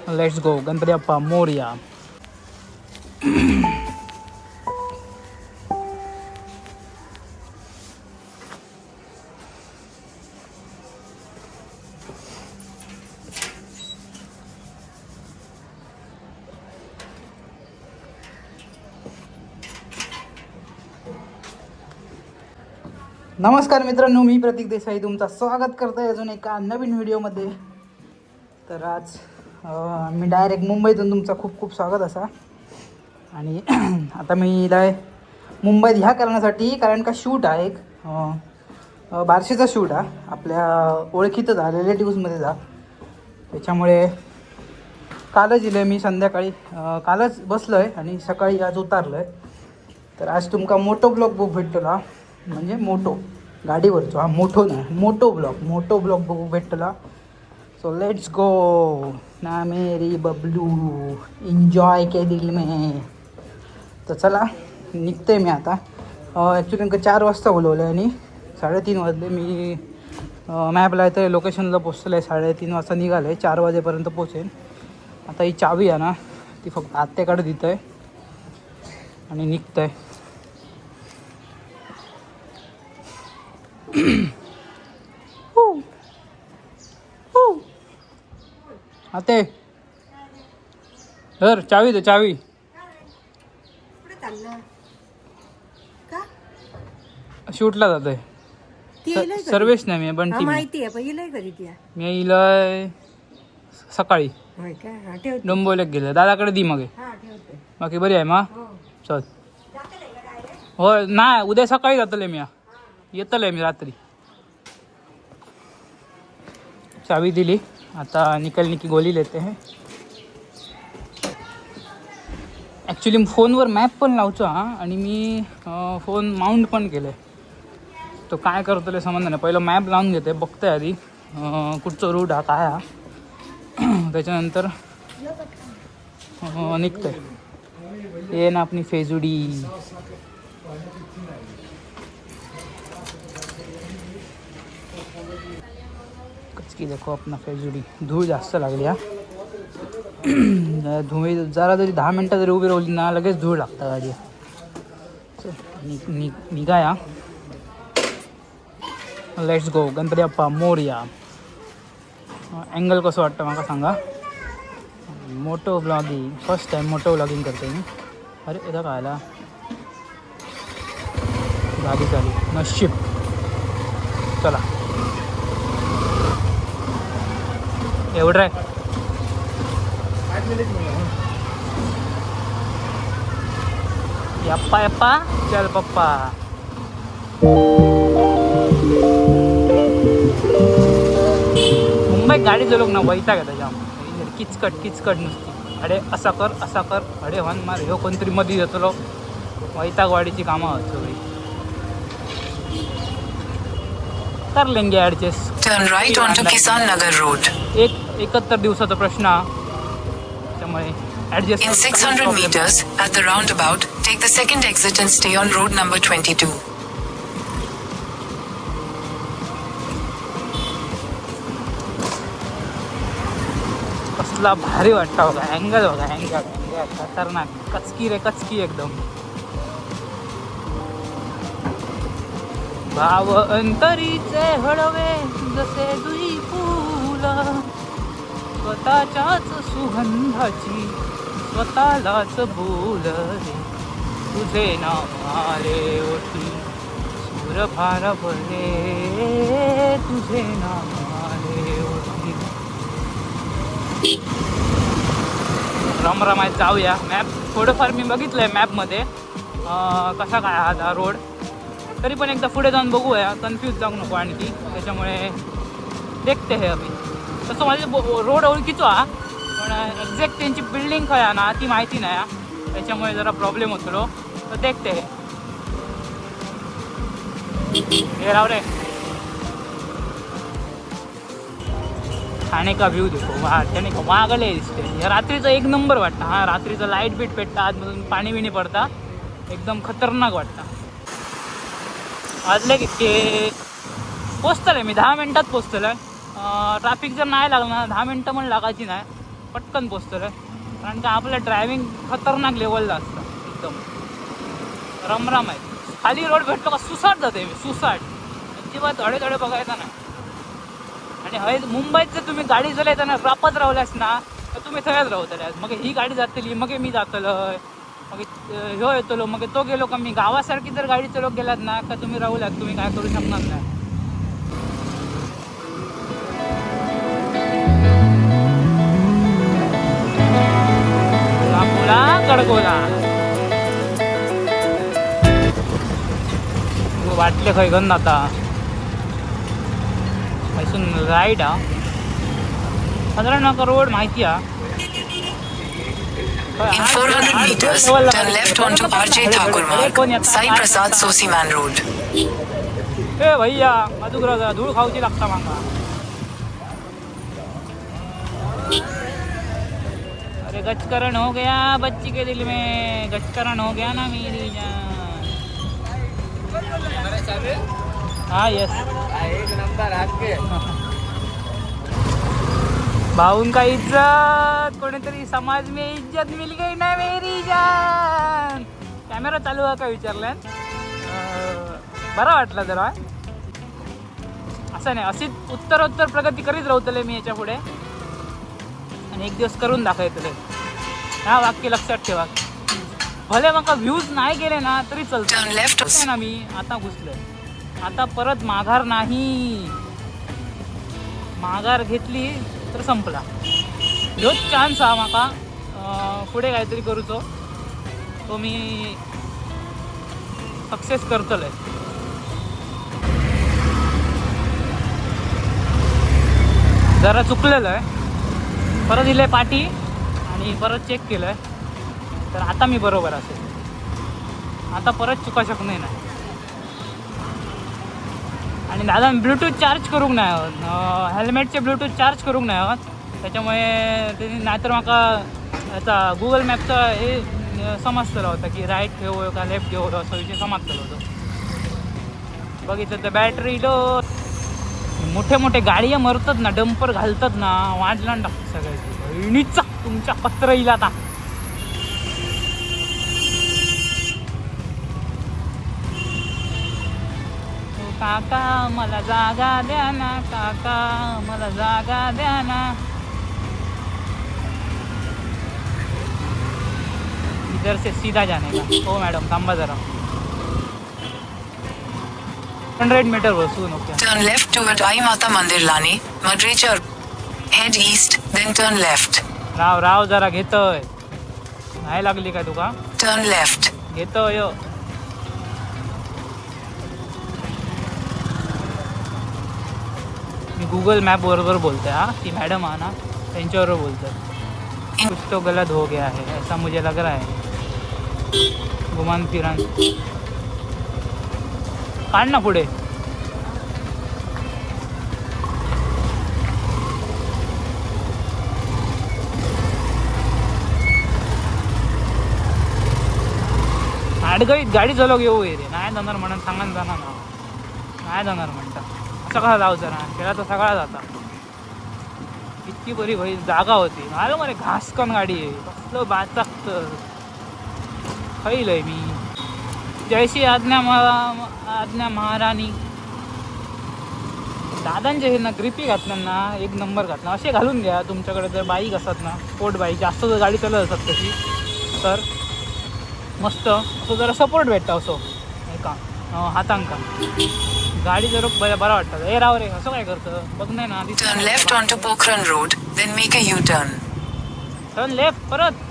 Let's go. Ganpati Bappa Morya. नमस्कार मित्रांनो, मी प्रतीक देसाई तुमचं स्वागत करतोय अजून एका नवीन व्हिडिओमध्ये. तर आज मी डायरेक्ट मुंबईतून तुमचं खूप खूप स्वागत असा. आणि आता मी इलाय मुंबईत ह्या कारणासाठी, कारण का शूट आहे एक बारशीचा शूट आहे आपल्या ओळखीतच आहे, रिलेटिव्समध्ये जा. त्याच्यामुळे कालच इलं मी संध्याकाळी, कालच बसलो आहे आणि सकाळी आज उतारलो आहे. तर आज तुमका मोटो ब्लॉग बुक भेटला, म्हणजे मोटो गाडीवरचो, हा मोठो नाही, मोटो ब्लॉग बघू भेटला. सो लेट्स गो ना मेरी बबलू, एन्जॉय के दिल में. तर चला निघते मी आता. ॲक्च्युली नेमकं 4 वाजता बोलवलं आहे आणि 3:30 वाजले. मी मॅपला तर लोकेशनला पोचलं आहे, 3:30 वाजता निघालं आहे, 4 वाजेपर्यंत पोचेन. आता ही चावी आहे ना, ती फक्त आत्याकडे देत आहे आणि निघतं आहे. आते धर चावी, दे चावी. शूटला जातोय. सर्वेश नाही, मी बंटी. माहिती आहे, मी येईल सकाळी डोंबोल्यात गेलं, दादाकडे दी मग. बाकी बरी आहे मा. चल हो नाही, उद्या सकाळी जातले मी, येतले मी रात्री. चावी दिली, आता निकलने की गोली लेते हैं. ॲक्च्युली फोनवर मॅप पण लावतो हा, आणि मी फोन माउंट पण केलं आहे. तो काय करतो समजलं नाही, पहिलं मॅप लावून घेते, बघते आधी कुठचं रूट हा काय हा, त्याच्यानंतर निघतंय. ये ना आपली फेजुडी. कचकी देखो अपना फेजुडी. धूळ जास्त लागली हा. धुळी जरा जरी 10 मिनटं जरी उभी राहिली ना, लगेच धूळ लागतं गाडी. निघाया. Let's go. Ganpati Bappa Morya. Angle कसं वाटतं मला सांगा. Moto blogging, first time moto blogging करते मी. अरे इथं काय आला, गाडी चालू, नशीब. चला एवढं आहे. यप्पा यप्पा चल पप्पा. मुंबईत गाडीचे लोक ना वैताग आहे त्याच्या, किचकट नुसती. अरे असा कर, अरे वन मार, ह्यो कोणतरी मध्ये येतो वैतागवाडीची कामं सगळी. कर लेंगे adjust. Turn right on Kisan Nagar road. 71 दिवसाचा प्रश्न हा, त्यामुळे adjust. In 600 meters at the roundabout, take the second exit and stay on road number 22. कसला भारी वाटतं बघा, अँगल बघा, अँगल खतरनाक. कचकी रे कचकी एकदम. भाव अंतरीचे हळवे जसे दुई फूल, स्वतःच्याच सुगंधाची स्वतःलाच बोल रे. तुझे नाव आले ओठी सूर भारवले, तुझे नाव आले ओठी. रमरमायत जाऊया. मॅप थोडंफार मी बघितलं आहे मॅपमध्ये, कसा काय हा रोड. तरी पण एकदा पुढे जाऊन बघूया, कन्फ्यूज जाऊ नको आणखी. त्याच्यामुळे देखते हे अभि. तसं माझे रोड ओळखीचो हा, पण एक्झॅक्ट त्यांची बिल्डिंग काय आहे ना ती माहिती नाही, त्याच्यामुळे जरा प्रॉब्लेम होतो. तर देखते हे राव रे. ठाणे का व्ह्यू देखो, ठाणे का वागले दिसते. रात्रीचं एक नंबर वाटतं. हा रात्रीचं लाईट बीट पेटतं, आतमधून पाणी बिणी पडता, एकदम खतरनाक वाटतं. वाजले की पोचतलं आहे मी, 10 मिनटात पोचतलं आहे. ट्रॅफिक जर नाही लागलं ना, 10 मिनटं पण लागायची नाही. पटकन पोचतलं कारण का आपलं ड्रायव्हिंग खतरनाक लेवलला असतं एकदम रमराम आहे. खाली रोड भेटतो का सुसाट जाते मी सुसाट अजिबात धडे बघायचा ना. आणि हय मुंबईत जर तुम्ही गाडी चलायचा ना रापत रावल्यास ना तर तुम्ही थंयच रावतल्यास. मग ही गाडी जातली मग मी जातलं मग ह्यो येतलो मग तो गेलो का मी. गावासारखी जर गाडी चलवत गेलात ना का तुम्ही राहुल्यात तुम्ही काय करू शकणार नाही. कडकोला वाटले खय गण आता हैसून राईट हा साधारण म्हाका रोड माहिती हा. In 400 meters, turn left onto RJ Thakur Marg, Sai Prasad Sosi Man Road. ए भैया मधुग्रह धूळ खाऊची लागता माका. अरे गचकरण हो गया बच्ची के दिल में गचकरण हो गया ना मेरी जान. हाँ यस एक नंबर आपके भाऊन का इज्जत कोणीतरी समाज में इज्जत मिल गई ना मेरी जान. कॅमेरा चालू आहे का विचारल्यान बरं वाटलं जरा. असं नाही अशीच उत्तरोत्तर प्रगती करीत राहतले मी याच्या पुढे आणि एक दिवस करून दाखवतले. हा वाक्य लक्षात ठेवा. भले मका व्ह्यूज नाही गेले ना तरी चालतं ना. मी आता घुसलोय आता परत माघार नाही. माघार घेतली तर संपला. ह्योच चान्स हा माका पुढे काहीतरी करूचो तो मी सक्सेस करतलोय. जरा चुकलेलं आहे परत दिले पाठी आणि परत चेक केलं तर आता मी बरोबर असेल. आता परत चुका शकणे नाही. आणि दादा ब्लूटूथ चार्ज करूक नाही आहोत हेल्मेटचे ब्लूटूथ चार्ज करूक नाही आहोत त्याच्यामुळे ते नाहीतर माका याचा गुगल मॅपचा हे समजतलं होतं की राईट घेऊ का लेफ्ट घेऊ असा विषय समजतलं होतं. बघितलं तर बॅटरी लो मोठे मोठे गाड्या मरतात ना डंपर घालतात ना वाढला टाकतात सगळ्याची बहिणीचा तुमच्या पत्र येईल आता. काका मला जागा द्या ना काका मला जागा द्या ना. इधर से सीधा जाने का. हो मॅडम थांबा जरा 100 मीटर बसून okay. Turn left toward Ai Mata Mandir Lani, Madrechar. Head east, then turn left. राव जरा घेतोय नाही लागली का तुका. Turn left. घेतोय मी गुगल मॅप बरोबर बोलतोय. हा ती मॅडम हा ना त्यांच्याबरोबर बोलतोय. कुछ तो गलत हो गया है ऐसा मुझे लग रहा है. गुमान फिरान काढ ना पुढे. अडगळीत गाडी चालव घेऊ रे नाही जाणार म्हणून सांगा जाणार ना नाही जाणार म्हणता. असं कसा जाऊ ना त्याला तर सगळा जाता. इतकी बरी भाई जागा होती आलो मरे घासकन गाडी आहे कसलं बाचाकत खैलय मी. जयशी आज्ञा महाराणी. दादांचे हे ना ग्रिपी घातल्या ना एक नंबर घातला. असे घालून घ्या तुमच्याकडे जर बाईक असतात ना स्पोर्ट बाईक जास्त जर गाडी चालत असतात तशी तर मस्त असं जरा सपोर्ट भेटतं असो एका हातांका गाडी जर बरा वाटतं. हे राव रे असं काय करतं बघ नाही ना. Turn left onto Pokhran Road, then make a U-turn. Turn left परत.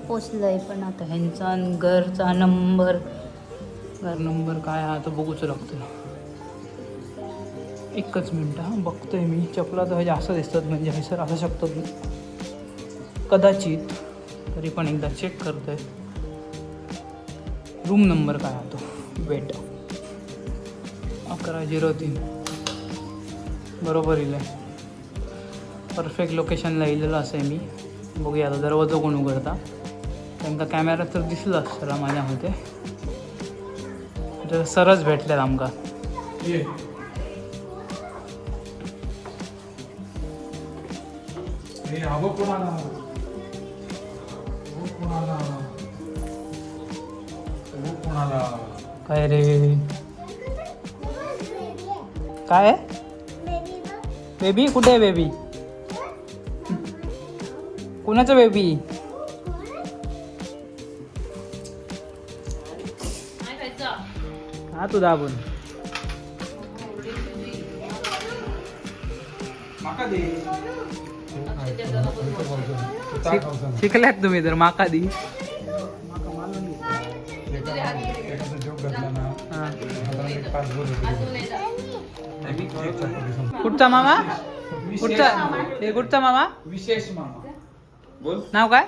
पोचलंय पण आता ह्यांचा घरचा नंबर घर नंबर काय हा तो बघूच लागतो. एकच मिनटं हा बघतोय मी. चपला तर जास्त दिसतात म्हणजे हे सर असू शकतात कदाचित तरी पण एकदा चेक करतोय. रूम नंबर काय हा तो वेट 11:03 बरोबर येईल. परफेक्ट लोकेशनला येलेलं असं आहे मी. बघूया आता दरवाजा कोण उघडता. त्यांना कॅमेरा तर दिसला सरा माझ्या मते. तर सरच भेटल्यात आमका. काय रे काय बेबी कुठे आहे बेबी? कुणाचं बेबी? हा तू दाबून शिकल्यात तुम्ही तर माका दी. कुठचा मामा? कुठचा मामा? विशेष मामा. बोल. नाव काय?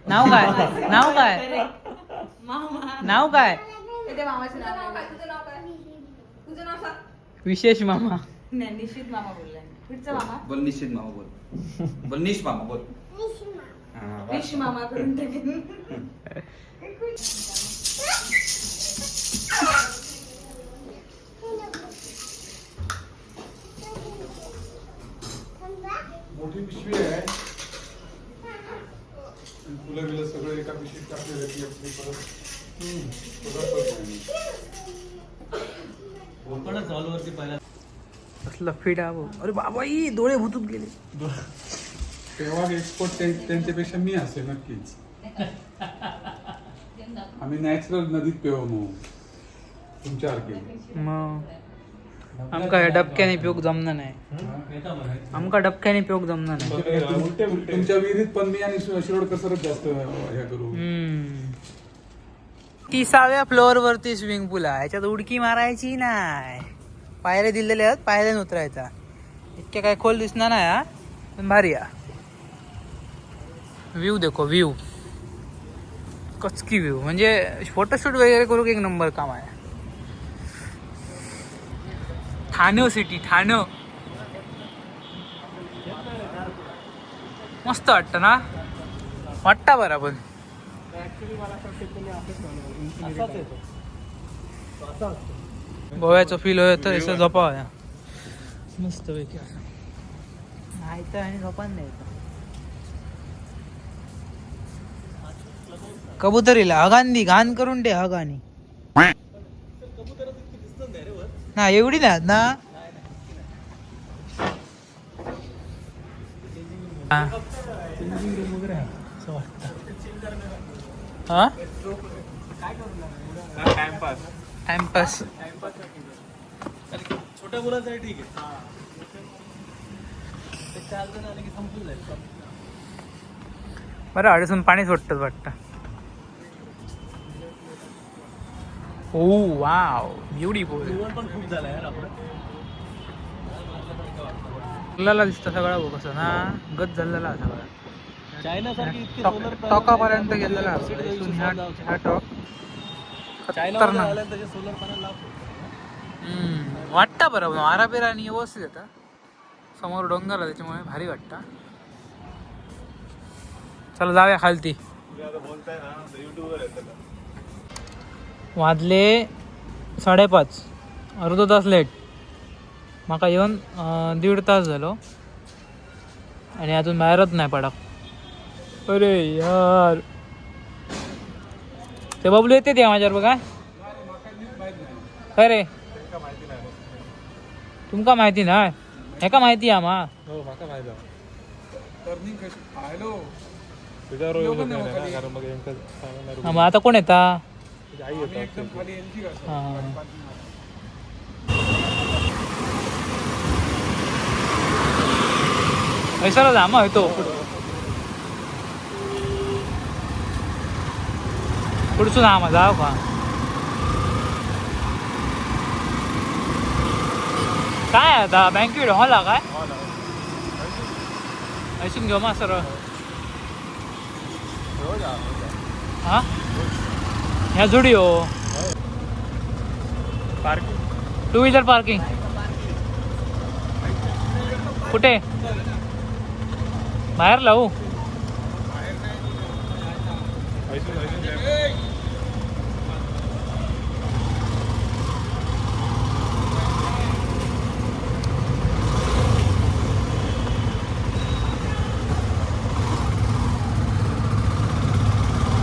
नाव काय? नाव काय? नाव काय? विशेष मामा. निश्चित मामा बोललाय. पुढचा मामा बोल निश्चित मामा बोल. बोल निश मामा बोल. विश मामा करून टाकेन. मोठी पिशवी आहे. फुलं बिलं सगळं एका पिशवीत टाकलेलं आहे. आपली परत कसलं फिट आहे. अरे बाबा ही डोळे भुतून गेले. तेव्हा एक्सपर्ट त्यांच्यापेक्षा मी असेल नक्कीच. आम्ही नॅचरल नदीत पेव मग तुमच्यासारखे. मग आमका हे डबक्याने पिऊक जमणार नाही. आमका डबक्याने पिऊक जमणार नाही. तुमच्या विहिरीत पण मी आणि शिरोडकर सरच जास्त हे करू. 30व्या फ्लोअर वरती स्विमिंग पूल आहे. ह्याच्यात उडकी मारायची नाही. पायऱ्या दिलेल्या आहेत, पायऱ्याने उतरायचा. इतके काय खोल दिसणार नाही हा, पण भारी आहे. व्ह्यू देखो व्ह्यू, कचकी व्ह्यू. म्हणजे फोटोशूट वगैरे करू एक नंबर काम आहे. ठाणे सिटी, ठाणे मस्त वाटतं ना. वाटतं बरं पण गोव्याचं फील होय तर असं झोपा मस्त पैकी असं नाही तर आणि झोपान द्यायचं. कबुतरीला हगांदी घाण करून दे. हगानी ना एवढी नाही ना. हा टाइमपास. छोट्या मुलांसाठी ठीक आहे. ते 4 जण आले की संपून जाईल. बरं अडीचून पाणी सोडतात वाटतं. ओ वाव ब्युटिफुल. पण खूप झाला यार आपलं. आपल्याला दिसतं सगळं बघ कसं ना. गच झालेला सगळा. चायना सारखी इतकी सोलर टॉकापर्यंत गेलेला हा टॉक. चायना तसे सोलर पॅनल लावतो. वाटतं बरं मारा बिरा आणि व्यवस्थित येतं. समोर डोंगर आहे त्याच्यामुळे भारी वाटतं. चला जाऊया खालती. वाजले 5:30. अर्धा तास लेट. माका येऊन 1.5 तास झालो आणि अजून बाहेरच नाही पडा. अरे यार ते बबलू येते ते माझ्यावर बघा. काय रे तुमका माहिती नाही? हे का माहिती आहे मा? हो माका माहिती. टर्निंग कशी पाहिलो हा मग आता कोण येता? एकदम खाली यांची का पैसाला जामा होतो. पुढसून आम्हा जाव का काय आता बँकेट हॉला काय ऐसून घेऊ मा सर. हा ह्या जुडिओ टू व्हीलर पार्किंग कुठे बाहेर लावू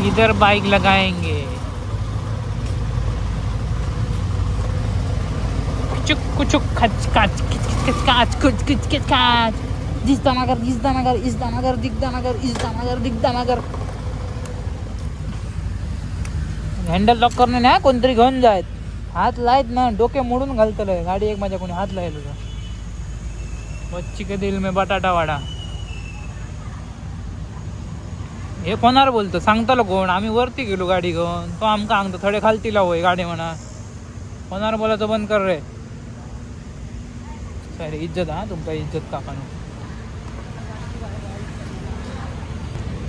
इधर बाइक लगाएंगे कुचुक कुचुक खच काच किच किच काच कुच किच किच काच जिस्तानगर जिस्तानगर इस्तानगर दिग्दानगर इस्तानगर दिग्दानगर हँडल लॉक करणे ना कोणतरी घेऊन जायत हात लायत ना डोके मोडून घालतलंय गाडी एक माझ्या कोणी हात लायलो बच्ची के दिल में बटाटा वाडा हे कोणाला बोलतो सांगतलो कोण आम्ही वरती गेलो गाडी घेऊन तो आमका सांगतो थोडे खालती लावय गाडी म्हणा कोणाला बोलायचं बंद कर रे सॉरी इज्जत हा तुमका इज्जत काकानो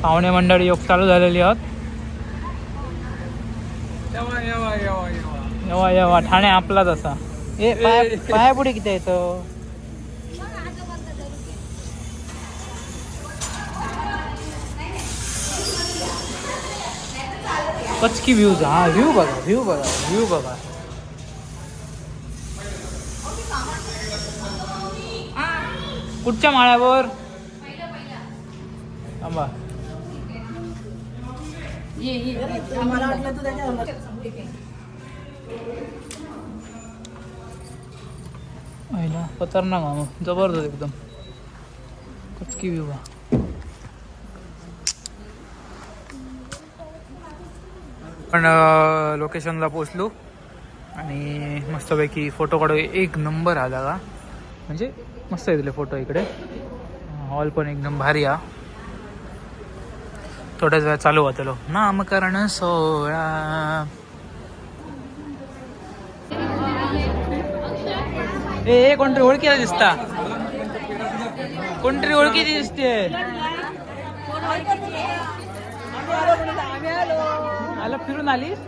पाहुणे मंडळी योग चालू झालेली आहोत येवा येवा ठाणे आपलाच असा ए पाया पुढे किती येतं कचकी व्ह्यूज हा व्ह्यू बघा कुठच्या माळ्यावर थांबा खतरनाक हा मग जबरदस्त एकदम कचकी व्ह्यू हा पण लोकेशनला पोचलो आणि मस्तपैकी फोटो काढू एक नंबर हा जागा म्हणजे मस्त येतले फोटो इकडे हॉल पण एकदम भारी हा थोड्याच वेळा चालू होतलो नामकरण सोहळा ए कोणतरी ओळखीला दिसता कोणतरी ओळखीची दिसते आला फिरून आलीस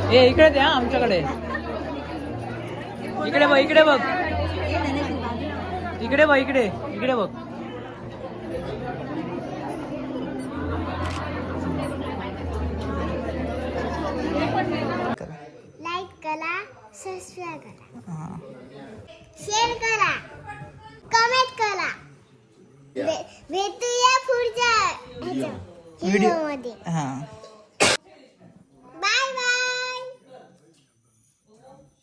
ए इकडे द्या आमच्याकडे इकडे बघ इकडे बघ इकडे बघ इकडे इकडे बघ लाईक करा सबस्क्राईब करा शेअर करा कमेंट करा भेटूया पुढच्या व्हिडिओ मध्ये